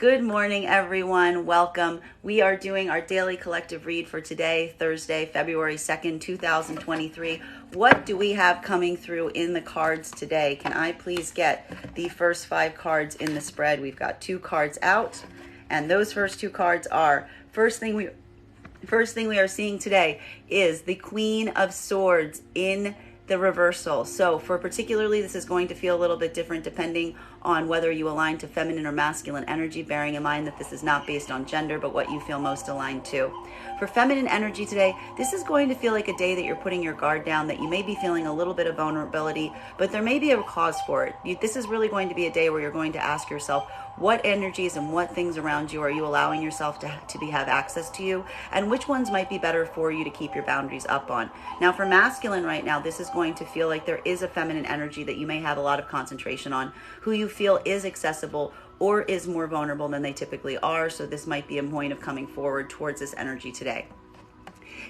Good morning, everyone. Welcome. We are doing our daily collective read for today, Thursday, February 2nd, 2023. What do we have coming through in the cards today? Can I please get the first 5 cards in the spread? We've got 2 cards out, and those first 2 cards are, first thing we are seeing today is the Queen of Swords in the reversal. So for particularly, this is going to feel a little bit different depending on whether you align to feminine or masculine energy, bearing in mind that this is not based on gender, but what you feel most aligned to. For feminine energy today, this is going to feel like a day that you're putting your guard down, that you may be feeling a little bit of vulnerability, but there may be a cause for it. This is really going to be a day where you're going to ask yourself, what energies and what things around you are you allowing yourself to have access to you, and which ones might be better for you to keep your boundaries up on. Now for masculine right now, this is going to feel like there is a feminine energy that you may have a lot of concentration on, who you feel is accessible or is more vulnerable than they typically are. So this might be a point of coming forward towards this energy today.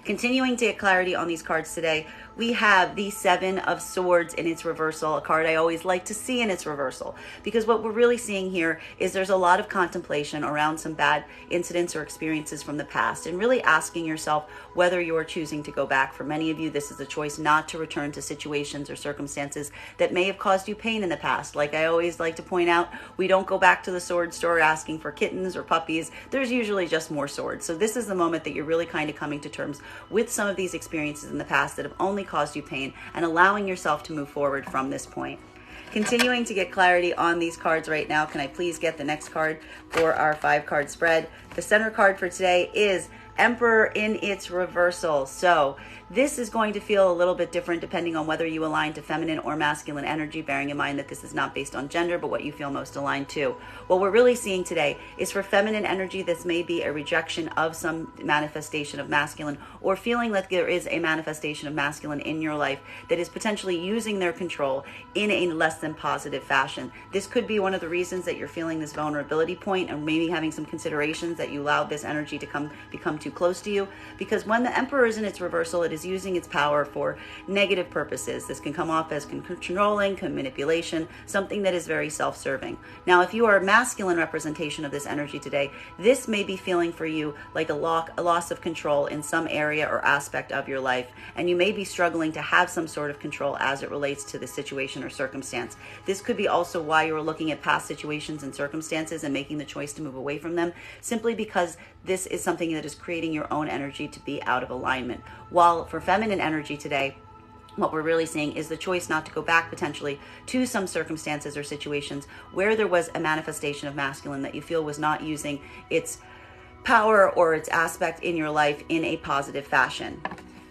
Continuing to get clarity on these cards today, we have the 7 of Swords in its reversal, a card I always like to see in its reversal, because what we're really seeing here is there's a lot of contemplation around some bad incidents or experiences from the past, and really asking yourself whether you're choosing to go back. For many of you, this is a choice not to return to situations or circumstances that may have caused you pain in the past. Like I always like to point out, we don't go back to the sword store asking for kittens or puppies. There's usually just more swords. So this is the moment that you're really kind of coming to terms with some of these experiences in the past that have only caused you pain, and allowing yourself to move forward from this point. Continuing to get clarity on these cards right now, can I please get the next card for our 5-card spread? The center card for today is Emperor in its reversal. So this is going to feel a little bit different depending on whether you align to feminine or masculine energy, bearing in mind that this is not based on gender, but what you feel most aligned to. What we're really seeing today is for feminine energy, this may be a rejection of some manifestation of masculine, or feeling like there is a manifestation of masculine in your life that is potentially using their control in a less than positive fashion. This could be one of the reasons that you're feeling this vulnerability point, and maybe having some considerations that you allowed this energy to become too close to you, because when the Emperor is in its reversal, it is using its power for negative purposes. This can come off as controlling, manipulation, something that is very self-serving. Now, if you are a masculine representation of this energy today, this may be feeling for you like a loss of control in some area or aspect of your life, and you may be struggling to have some sort of control as it relates to the situation or circumstance. This could be also why you're looking at past situations and circumstances and making the choice to move away from them, simply because this is something that is creating your own energy to be out of alignment. While for feminine energy today, what we're really seeing is the choice not to go back potentially to some circumstances or situations where there was a manifestation of masculine that you feel was not using its power or its aspect in your life in a positive fashion.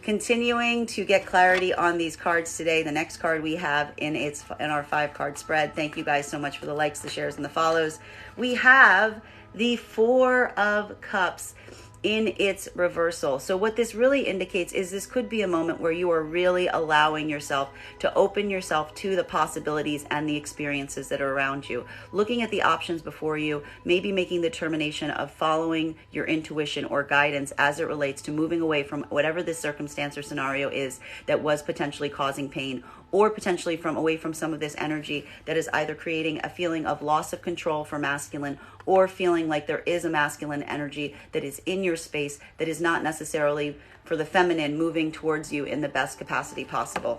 Continuing to get clarity on these cards today, the next card we have in our 5-card spread. Thank you guys so much for the likes, the shares, and the follows. We have the 4 of Cups in its reversal. So what this really indicates is this could be a moment where you are really allowing yourself to open yourself to the possibilities and the experiences that are around you. Looking at the options before you, maybe making the determination of following your intuition or guidance as it relates to moving away from whatever this circumstance or scenario is that was potentially causing pain, or potentially away from some of this energy that is either creating a feeling of loss of control for masculine, or feeling like there is a masculine energy that is in your space that is not necessarily for the feminine moving towards you in the best capacity possible.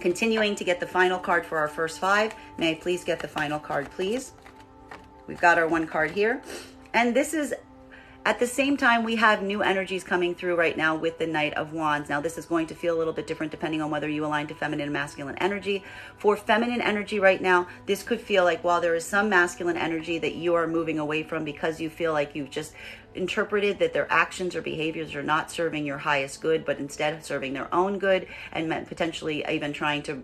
Continuing to get the final card for our first 5. May I please get the final card, please? We've got our 1 card here. And this is, at the same time, we have new energies coming through right now with the Knight of Wands. Now, this is going to feel a little bit different depending on whether you align to feminine and masculine energy. For feminine energy right now, this could feel like while there is some masculine energy that you are moving away from because you feel like you've just interpreted that their actions or behaviors are not serving your highest good, but instead serving their own good, and potentially even trying to,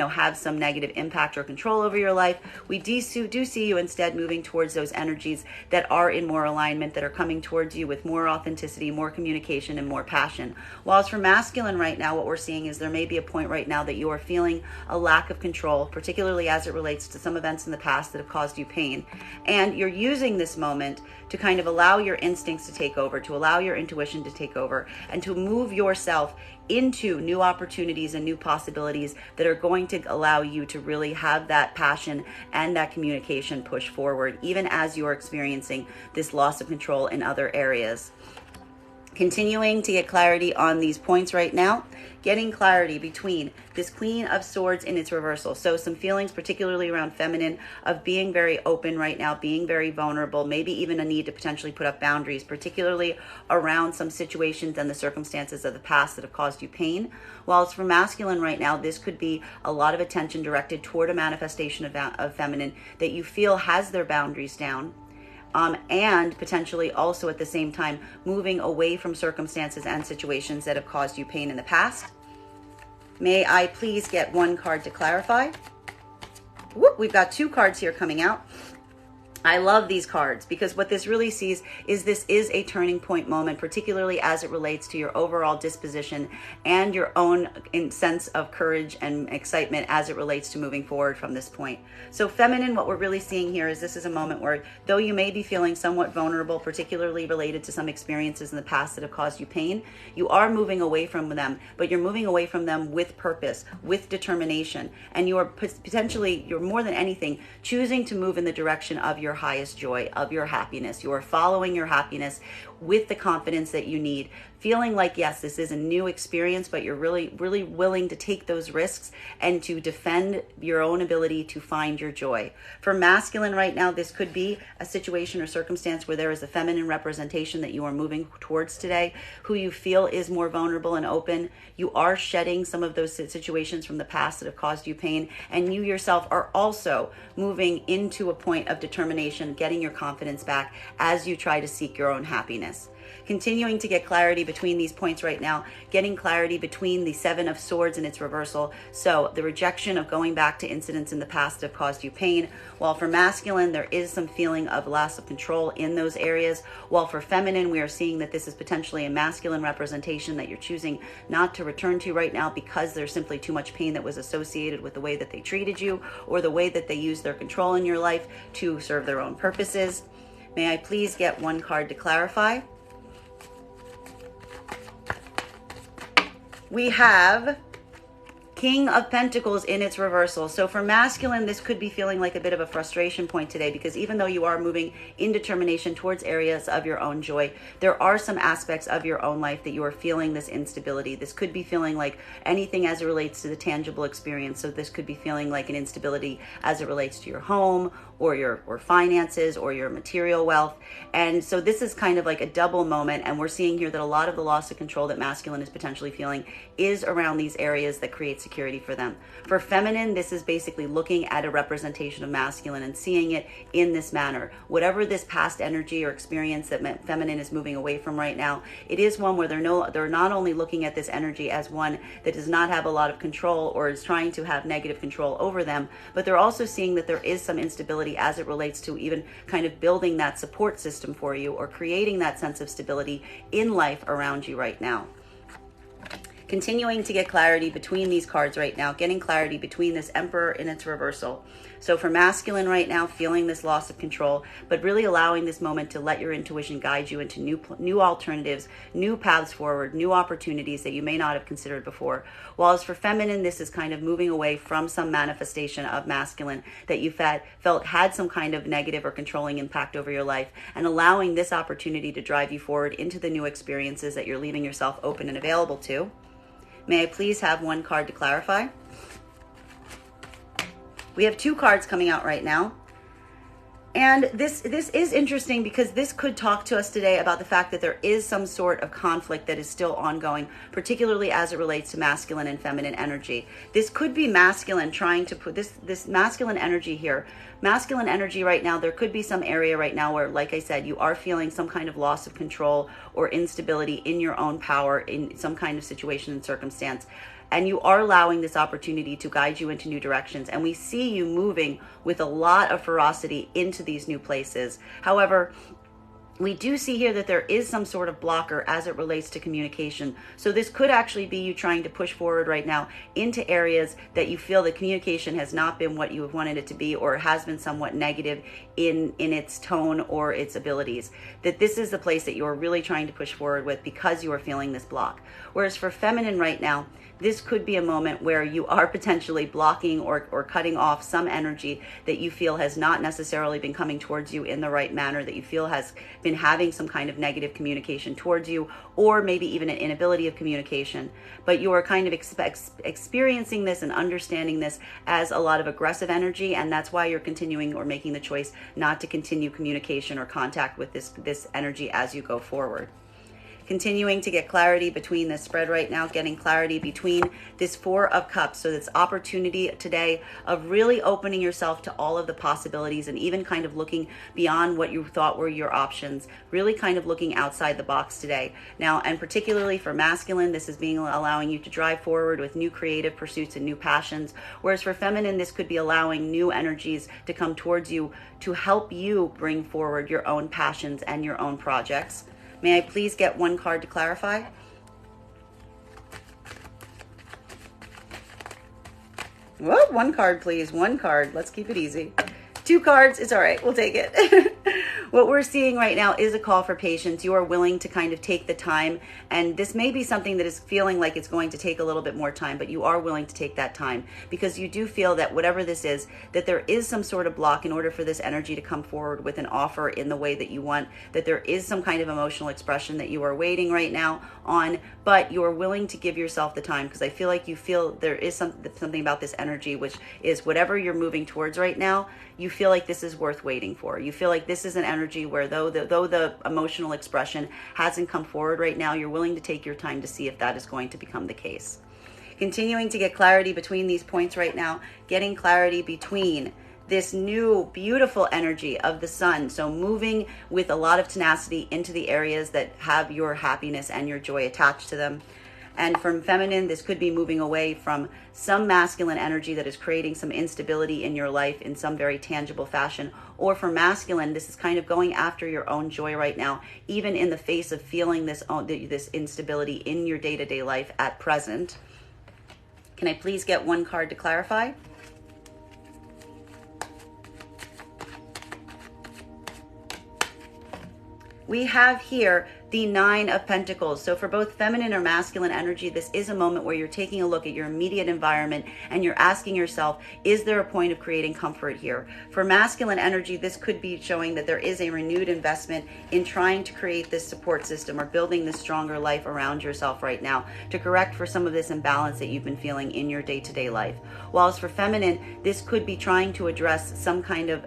have some negative impact or control over your life. We do see you instead moving towards those energies that are in more alignment, that are coming towards you with more authenticity, more communication, and more passion. While it's for masculine right now, what we're seeing is there may be a point right now that you are feeling a lack of control, particularly as it relates to some events in the past that have caused you pain. And you're using this moment to kind of allow your instincts to take over, to allow your intuition to take over, and to move yourself into new opportunities and new possibilities that are going to allow you to really have that passion and that communication push forward, even as you're experiencing this loss of control in other areas. Continuing to get clarity on these points right now, getting clarity between this Queen of Swords in its reversal. So some feelings, particularly around feminine, of being very open right now, being very vulnerable, maybe even a need to potentially put up boundaries, particularly around some situations and the circumstances of the past that have caused you pain. While it's for masculine right now, this could be a lot of attention directed toward a manifestation of feminine that you feel has their boundaries down. And potentially also at the same time moving away from circumstances and situations that have caused you pain in the past. May I please get one card to clarify? Whoop, we've got two cards here coming out. I love these cards because what this really sees is this is a turning point moment, particularly as it relates to your overall disposition and your own sense of courage and excitement as it relates to moving forward from this point. So feminine, what we're really seeing here is this is a moment where, though you may be feeling somewhat vulnerable, particularly related to some experiences in the past that have caused you pain, you are moving away from them, but you're moving away from them with purpose, with determination, and you are potentially, you're more than anything, choosing to move in the direction of your highest joy, of your happiness. You are following your happiness with the confidence that you need, feeling like, yes, this is a new experience, but you're really willing to take those risks and to defend your own ability to find your joy. For masculine right now, this could be a situation or circumstance where there is a feminine representation that you are moving towards today, who you feel is more vulnerable and open. You are shedding some of those situations from the past that have caused you pain, and you yourself are also moving into a point of determination, getting your confidence back as you try to seek your own happiness. Continuing to get clarity between these points right now, getting clarity between the Seven of Swords and its reversal. So the rejection of going back to incidents in the past that have caused you pain. While for masculine, there is some feeling of loss of control in those areas. While for feminine, we are seeing that this is potentially a masculine representation that you're choosing not to return to right now because there's simply too much pain that was associated with the way that they treated you or the way that they used their control in your life to serve their own purposes. May I please get one card to clarify? We have King of Pentacles in its reversal. So for masculine, this could be feeling like a bit of a frustration point today, because even though you are moving in determination towards areas of your own joy, there are some aspects of your own life that you are feeling this instability. This could be feeling like anything as it relates to the tangible experience. So this could be feeling like an instability as it relates to your home or your finances or your material wealth. And so this is kind of like a double moment, and we're seeing here that a lot of the loss of control that masculine is potentially feeling is around these areas that create security for them. For feminine, this is basically looking at a representation of masculine and seeing it in this manner. Whatever this past energy or experience that feminine is moving away from right now, it is one where they're not only looking at this energy as one that does not have a lot of control or is trying to have negative control over them, but they're also seeing that there is some instability as it relates to even kind of building that support system for you or creating that sense of stability in life around you right now. Continuing to get clarity between these cards right now, getting clarity between this Emperor in its reversal. So for masculine right now, feeling this loss of control, but really allowing this moment to let your intuition guide you into new alternatives, new paths forward, new opportunities that you may not have considered before. While as for feminine, this is kind of moving away from some manifestation of masculine that you felt had some kind of negative or controlling impact over your life, and allowing this opportunity to drive you forward into the new experiences that you're leaving yourself open and available to. May I please have one card to clarify? We have two cards coming out right now. And this is interesting because this could talk to us today about the fact that there is some sort of conflict that is still ongoing, particularly as it relates to masculine and feminine energy. This could be masculine trying to put this masculine energy here. Masculine energy right now, there could be some area right now where, like I said, you are feeling some kind of loss of control or instability in your own power in some kind of situation and circumstance. And you are allowing this opportunity to guide you into new directions. And we see you moving with a lot of ferocity into these new places. However, we do see here that there is some sort of blocker as it relates to communication. So this could actually be you trying to push forward right now into areas that you feel the communication has not been what you have wanted it to be, or has been somewhat negative in its tone or its abilities. That this is the place that you're really trying to push forward with because you are feeling this block. Whereas for feminine right now, this could be a moment where you are potentially blocking or cutting off some energy that you feel has not necessarily been coming towards you in the right manner, that you feel has been having some kind of negative communication towards you, or maybe even an inability of communication. But you are kind of experiencing this and understanding this as a lot of aggressive energy, and that's why you're continuing or making the choice not to continue communication or contact with this energy as you go forward. Continuing to get clarity between this spread right now, getting clarity between this Four of Cups. So this opportunity today of really opening yourself to all of the possibilities, and even kind of looking beyond what you thought were your options, really kind of looking outside the box today. Now, and particularly for masculine, this is allowing you to drive forward with new creative pursuits and new passions. Whereas for feminine, this could be allowing new energies to come towards you to help you bring forward your own passions and your own projects. May I please get one card to clarify? Whoa, one card, please. One card. Let's keep it easy. Two cards. It's all right. We'll take it. What we're seeing right now is a call for patience. You are willing to kind of take the time, and this may be something that is feeling like it's going to take a little bit more time, but you are willing to take that time because you do feel that whatever this is, that there is some sort of block in order for this energy to come forward with an offer in the way that you want, that there is some kind of emotional expression that you are waiting right now on, but you are willing to give yourself the time, because I feel like you feel there is something about this energy, which is whatever you're moving towards right now, you feel like this is worth waiting for. You feel like this is an energy where though the emotional expression hasn't come forward right now, you're willing to take your time to see if that is going to become the case. Continuing to get clarity between these points right now, getting clarity between this new beautiful energy of the sun. So moving with a lot of tenacity into the areas that have your happiness and your joy attached to them. And from feminine, this could be moving away from some masculine energy that is creating some instability in your life in some very tangible fashion. Or for masculine, this is kind of going after your own joy right now, even in the face of feeling this instability in your day-to-day life at present. Can I please get one card to clarify? We have here the Nine of Pentacles. So for both feminine or masculine energy, this is a moment where you're taking a look at your immediate environment and you're asking yourself, is there a point of creating comfort here? For masculine energy, this could be showing that there is a renewed investment in trying to create this support system or building this stronger life around yourself right now to correct for some of this imbalance that you've been feeling in your day-to-day life. Whilst for feminine, this could be trying to address some kind of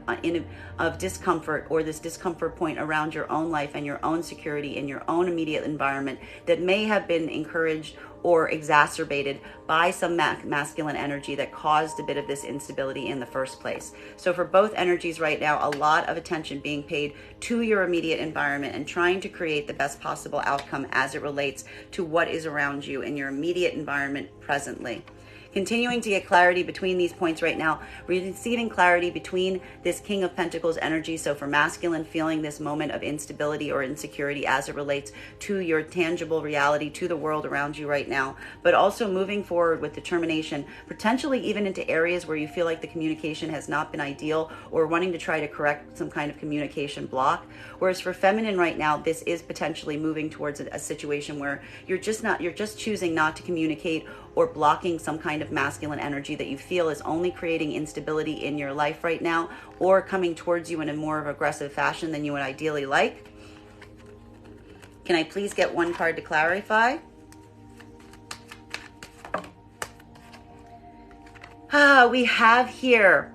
discomfort, or this discomfort point around your own life and your own security in your own immediate environment that may have been encouraged or exacerbated by some masculine energy that caused a bit of this instability in the first place. So for both energies right now, a lot of attention being paid to your immediate environment and trying to create the best possible outcome as it relates to what is around you in your immediate environment presently. Continuing to get clarity between these points right now, receiving clarity between this King of Pentacles energy. So for masculine, feeling this moment of instability or insecurity as it relates to your tangible reality, to the world around you right now, but also moving forward with determination, potentially even into areas where you feel like the communication has not been ideal, or wanting to try to correct some kind of communication block. Whereas for feminine right now, this is potentially moving towards a situation where you're just choosing not to communicate, or blocking some kind of masculine energy that you feel is only creating instability in your life right now, or coming towards you in a more of aggressive fashion than you would ideally like. Can I please get one card to clarify? We have here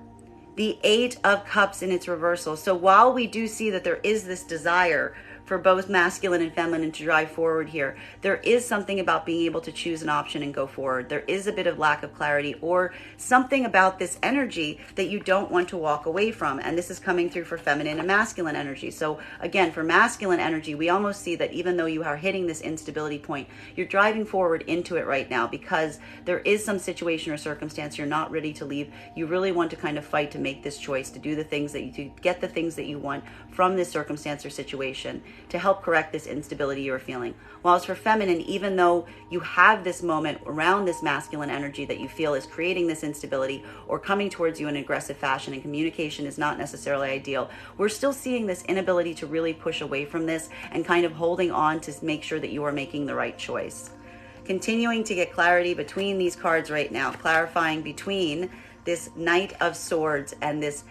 the Eight of Cups in its reversal. So while we do see that there is this desire for both masculine and feminine to drive forward here. There is something about being able to choose an option and go forward. There is a bit of lack of clarity or something about this energy that you don't want to walk away from. And this is coming through for feminine and masculine energy. So again, for masculine energy, we almost see that even though you are hitting this instability point, you're driving forward into it right now because there is some situation or circumstance you're not ready to leave. You really want to kind of fight to make this choice, to do the things that to get the things that you want from this circumstance or situation to help correct this instability you're feeling. While as for feminine, even though you have this moment around this masculine energy that you feel is creating this instability or coming towards you in an aggressive fashion and communication is not necessarily ideal, we're still seeing this inability to really push away from this and kind of holding on to make sure that you are making the right choice. Continuing to get clarity between these cards right now, clarifying between this Knight of Swords and this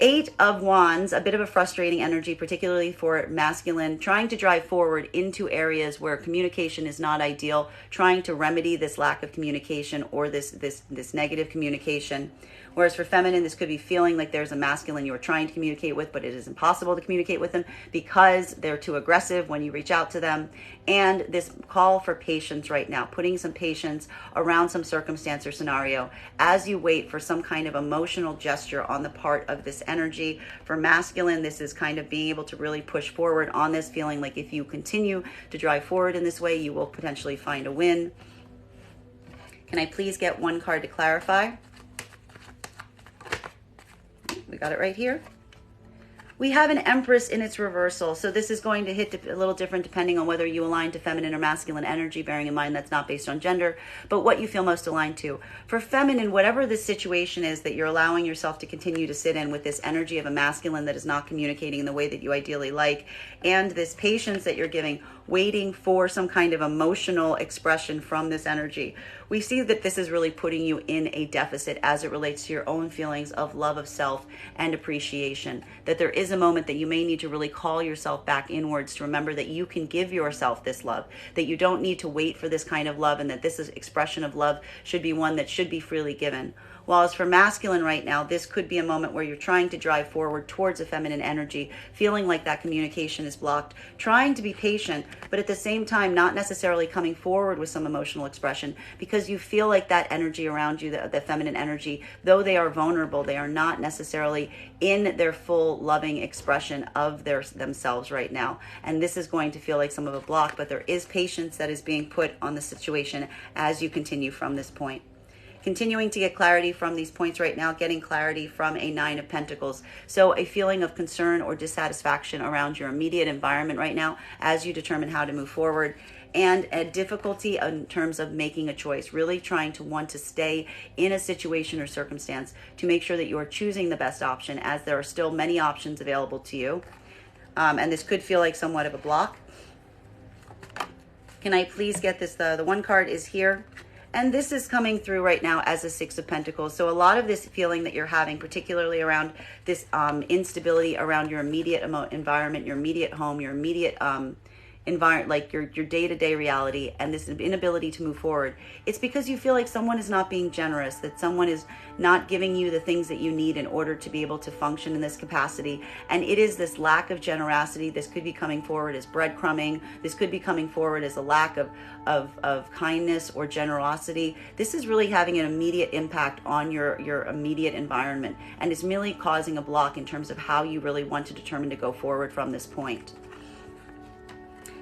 Eight of Wands, a bit of a frustrating energy, particularly for masculine, trying to drive forward into areas where communication is not ideal, trying to remedy this lack of communication or this negative communication. Whereas for feminine, this could be feeling like there's a masculine you are trying to communicate with, but it is impossible to communicate with them because they're too aggressive when you reach out to them. And this call for patience right now, putting some patience around some circumstance or scenario as you wait for some kind of emotional gesture on the part of this energy. For masculine, this is kind of being able to really push forward on this, feeling like if you continue to drive forward in this way, you will potentially find a win. Can I please get one card to clarify? We got it right here. We have an Empress in its reversal. So this is going to hit a little different depending on whether you align to feminine or masculine energy, bearing in mind that's not based on gender, but what you feel most aligned to. For feminine, whatever the situation is that you're allowing yourself to continue to sit in with this energy of a masculine that is not communicating in the way that you ideally like, and this patience that you're giving, waiting for some kind of emotional expression from this energy. We see that this is really putting you in a deficit as it relates to your own feelings of love of self and appreciation. That there is a moment that you may need to really call yourself back inwards to remember that you can give yourself this love, that you don't need to wait for this kind of love, and that this expression of love should be one that should be freely given. While as for masculine right now, this could be a moment where you're trying to drive forward towards a feminine energy, feeling like that communication is blocked, trying to be patient, but at the same time, not necessarily coming forward with some emotional expression because you feel like that energy around you, the feminine energy, though they are vulnerable, they are not necessarily in their full loving expression of themselves right now. And this is going to feel like some of a block, but there is patience that is being put on the situation as you continue from this point. Continuing to get clarity from these points right now, getting clarity from a Nine of Pentacles. So a feeling of concern or dissatisfaction around your immediate environment right now as you determine how to move forward, and a difficulty in terms of making a choice, really trying to want to stay in a situation or circumstance to make sure that you are choosing the best option, as there are still many options available to you. And this could feel like somewhat of a block. Can I please get this? The one card is here. And this is coming through right now as a Six of Pentacles. So a lot of this feeling that you're having, particularly around this instability around your immediate environment, your immediate home, your immediate environment, like your day-to-day reality, and this inability to move forward, it's because you feel like someone is not being generous, that someone is not giving you the things that you need in order to be able to function in this capacity. And it is this lack of generosity. This could be coming forward as breadcrumbing. This could be coming forward as a lack of kindness or generosity. This is really having an immediate impact on your immediate environment, and it's merely causing a block in terms of how you really want to determine to go forward from this point.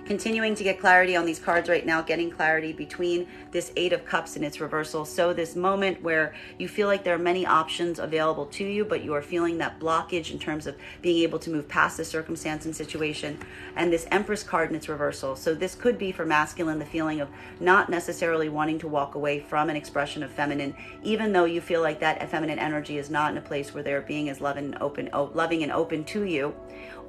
Continuing to get clarity on these cards right now, getting clarity between this Eight of Cups and its reversal. So this moment where you feel like there are many options available to you, but you are feeling that blockage in terms of being able to move past the circumstance and situation. And this Empress card in its reversal. So this could be for masculine, the feeling of not necessarily wanting to walk away from an expression of feminine, even though you feel like that feminine energy is not in a place where they're being as loving and open to you.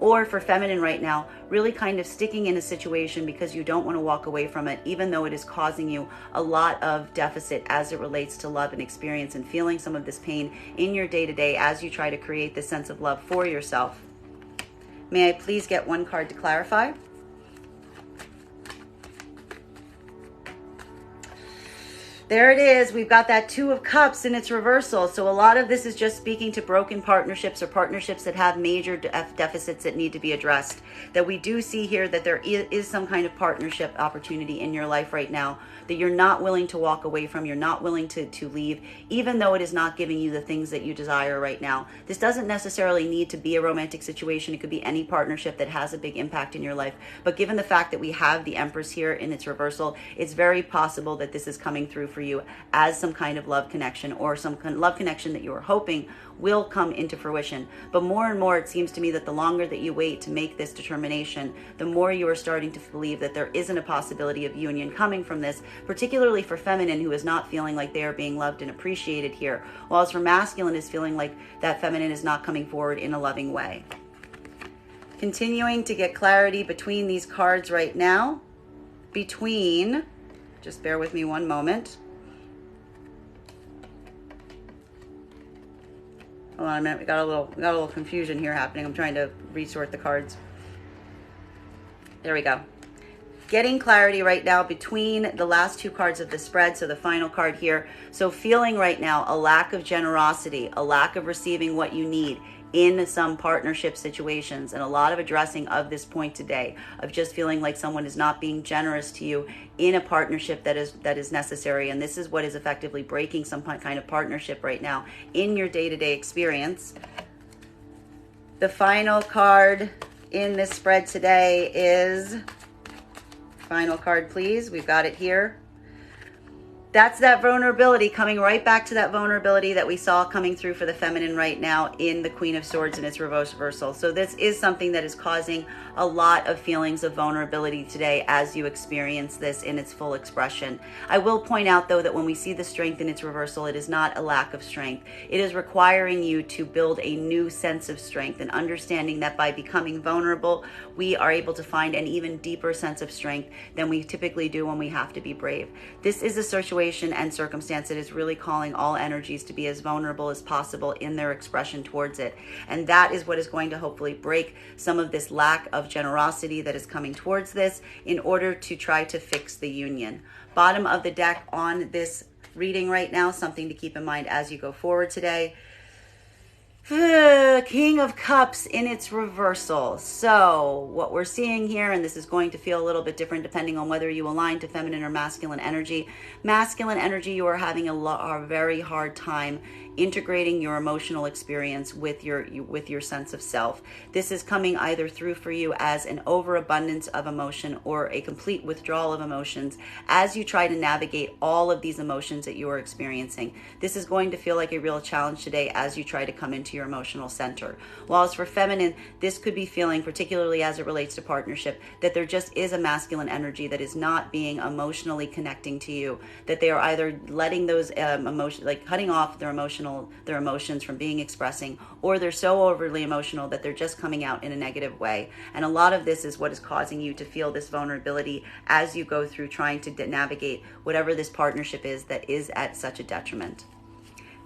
Or for feminine right now, really kind of sticking in a situation because you don't want to walk away from it, even though it is causing you a lot of deficit as it relates to love and experience, and feeling some of this pain in your day-to-day as you try to create this sense of love for yourself. May I please get one card to clarify? There it is. We've got that Two of Cups in its reversal. So a lot of this is just speaking to broken partnerships or partnerships that have major deficits that need to be addressed. That we do see here that there is some kind of partnership opportunity in your life right now that you're not willing to walk away from, you're not willing to leave, even though it is not giving you the things that you desire right now. This doesn't necessarily need to be a romantic situation. It could be any partnership that has a big impact in your life. But given the fact that we have the Empress here in its reversal, it's very possible that this is coming through for you as some kind of love connection, or some kind of love connection that you were hoping will come into fruition. But more and more, it seems to me that the longer that you wait to make this determination, the more you are starting to believe that there isn't a possibility of union coming from this, particularly for feminine, who is not feeling like they are being loved and appreciated here, whilst for masculine is feeling like that feminine is not coming forward in a loving way. Continuing to get clarity between these cards right now, just bear with me one moment. Hold on a minute, we got a little confusion here happening. I'm trying to resort the cards. There we go. Getting clarity right now between the last two cards of the spread, so the final card here. So feeling right now a lack of generosity, a lack of receiving what you need in some partnership situations, and a lot of addressing of this point today of just feeling like someone is not being generous to you in a partnership that is necessary. And this is what is effectively breaking some kind of partnership right now in your day-to-day experience. The final card in this spread today is, final card please, we've got it here. That's that vulnerability, coming right back to that vulnerability that we saw coming through for the feminine right now in the Queen of Swords in its reversal. So this is something that is causing a lot of feelings of vulnerability today as you experience this in its full expression. I will point out though that when we see the strength in its reversal, it is not a lack of strength. It is requiring you to build a new sense of strength and understanding that by becoming vulnerable, we are able to find an even deeper sense of strength than we typically do when we have to be brave. This is a situation and circumstance that is really calling all energies to be as vulnerable as possible in their expression towards it. And that is what is going to hopefully break some of this lack of generosity that is coming towards this in order to try to fix the union. Bottom of the deck on this reading right now, something to keep in mind as you go forward today. King of Cups in its reversal. So what we're seeing here, and this is going to feel a little bit different depending on whether you align to feminine or masculine energy. Masculine energy, you are having a very hard time integrating your emotional experience with your sense of self. This is coming either through for you as an overabundance of emotion or a complete withdrawal of emotions as you try to navigate all of these emotions that you are experiencing. This is going to feel like a real challenge today as you try to come into your emotional center. While as for feminine, this could be feeling, particularly as it relates to partnership, that there just is a masculine energy that is not being emotionally connecting to you, that they are either letting those emotions, like cutting off their emotions from being expressing, or they're so overly emotional that they're just coming out in a negative way. And a lot of this is what is causing you to feel this vulnerability as you go through trying to navigate whatever this partnership is that is at such a detriment.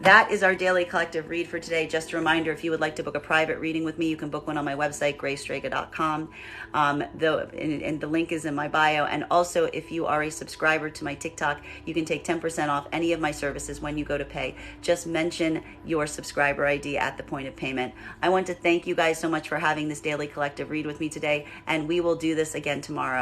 That is our daily collective read for today. Just a reminder, if you would like to book a private reading with me, you can book one on my website, graystrega.com. And the link is in my bio. And also, if you are a subscriber to my TikTok, you can take 10% off any of my services when you go to pay. Just mention your subscriber ID at the point of payment. I want to thank you guys so much for having this daily collective read with me today, and we will do this again tomorrow.